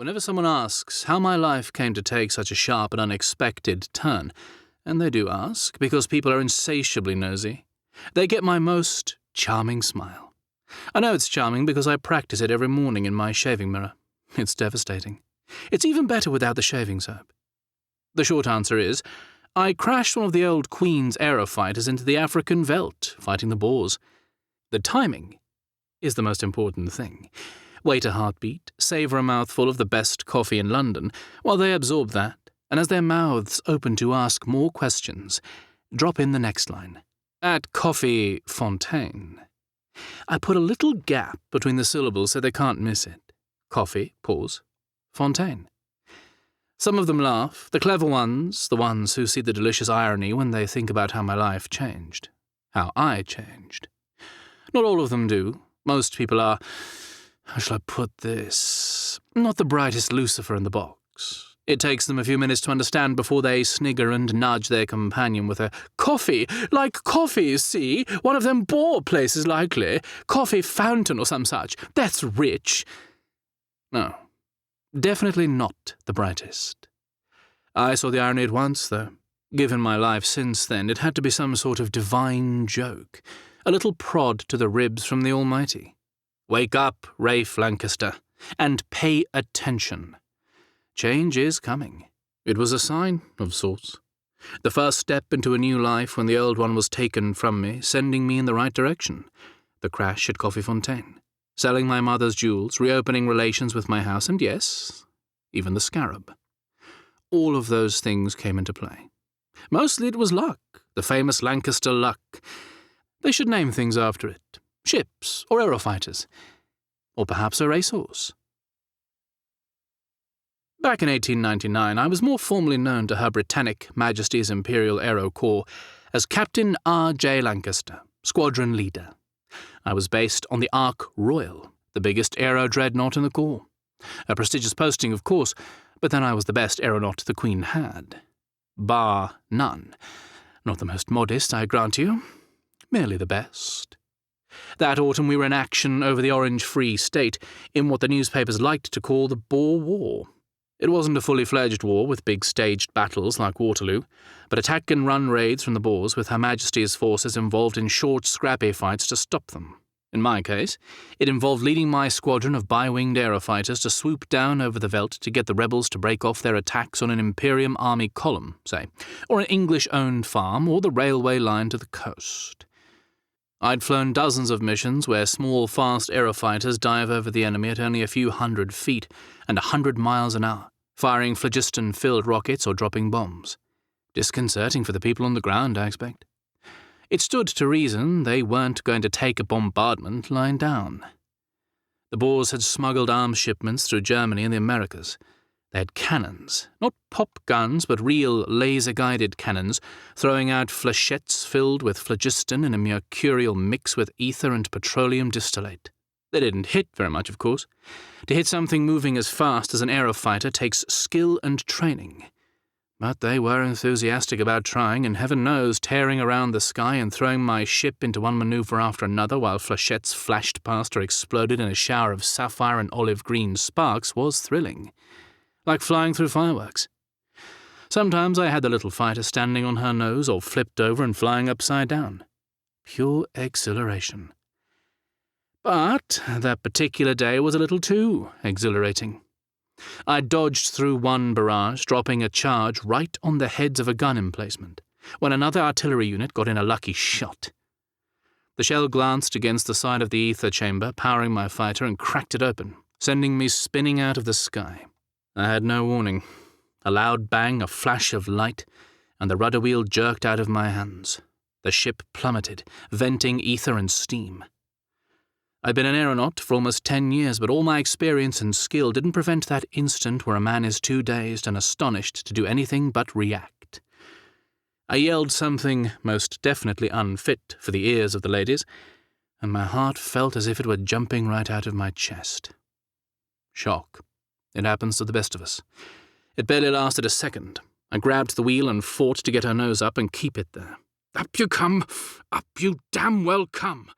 Whenever someone asks how my life came to take such a sharp and unexpected turn, and they do ask because people are insatiably nosy, they get my most charming smile. I know it's charming because I practice it every morning in my shaving mirror. It's devastating. It's even better without the shaving soap. The short answer is, I crashed one of the old Queen's aerofighters into the African veldt, fighting the Boers. The timing is the most important thing. Wait a heartbeat, savour a mouthful of the best coffee in London, while they absorb that, and as their mouths open to ask more questions, drop in the next line. At Coffee Fontaine. I put a little gap between the syllables so they can't miss it. Coffee, pause, Fontaine. Some of them laugh, the clever ones, the ones who see the delicious irony when they think about how my life changed. How I changed. Not all of them do. Most people are, how shall I put this, not the brightest Lucifer in the box. It takes them a few minutes to understand before they snigger and nudge their companion with a coffee, like coffee, see? One of them Boer places likely. Coffee fountain or some such. That's rich. No, definitely not the brightest. I saw the irony at once, though. Given my life since then, it had to be some sort of divine joke, a little prod to the ribs from the Almighty. Wake up, Rafe Lancaster, and pay attention. Change is coming. It was a sign, of sorts. The first step into a new life when the old one was taken from me, sending me in the right direction. The crash at Coffee Fontaine. Selling my mother's jewels, reopening relations with my house, and yes, even the Scarab. All of those things came into play. Mostly it was luck, the famous Lancaster luck. They should name things after it. Ships, or aerofighters. Or perhaps a racehorse. Back in 1899, I was more formally known to Her Britannic Majesty's Imperial Aero Corps as Captain R.J. Lancaster, Squadron Leader. I was based on the Ark Royal, the biggest aero dreadnought in the Corps. A prestigious posting, of course, but then I was the best aeronaut the Queen had. Bar none. Not the most modest, I grant you. Merely the best. That autumn we were in action over the Orange Free State in what the newspapers liked to call the Boer War. It wasn't a fully fledged war with big staged battles like Waterloo, but attack and run raids from the Boers with Her Majesty's forces involved in short, scrappy fights to stop them. In my case, it involved leading my squadron of bi-winged aerofighters to swoop down over the veldt to get the rebels to break off their attacks on an Imperium Army column, say, or an English-owned farm, or the railway line to the coast. I'd flown dozens of missions where small, fast aerofighters dive over the enemy at only a few hundred feet and 100 miles an hour, firing phlogiston-filled rockets or dropping bombs. Disconcerting for the people on the ground, I expect. It stood to reason they weren't going to take a bombardment lying down. The Boers had smuggled arms shipments through Germany and the Americas. They had cannons, not pop guns, but real laser-guided cannons, throwing out flechettes filled with phlogiston in a mercurial mix with ether and petroleum distillate. They didn't hit very much, of course. To hit something moving as fast as an aerofighter takes skill and training. But they were enthusiastic about trying, and heaven knows tearing around the sky and throwing my ship into one maneuver after another while flechettes flashed past or exploded in a shower of sapphire and olive-green sparks was thrilling. Like flying through fireworks. Sometimes I had the little fighter standing on her nose or flipped over and flying upside down. Pure exhilaration. But that particular day was a little too exhilarating. I dodged through one barrage, dropping a charge right on the heads of a gun emplacement, when another artillery unit got in a lucky shot. The shell glanced against the side of the ether chamber, powering my fighter, and cracked it open, sending me spinning out of the sky. I had no warning. A loud bang, a flash of light, and the rudder wheel jerked out of my hands. The ship plummeted, venting ether and steam. I'd been an aeronaut for almost 10 years, but all my experience and skill didn't prevent that instant where a man is too dazed and astonished to do anything but react. I yelled something most definitely unfit for the ears of the ladies, and my heart felt as if it were jumping right out of my chest. Shock. It happens to the best of us. It barely lasted a second. I grabbed the wheel and fought to get her nose up and keep it there. Up you come! Up you damn well come!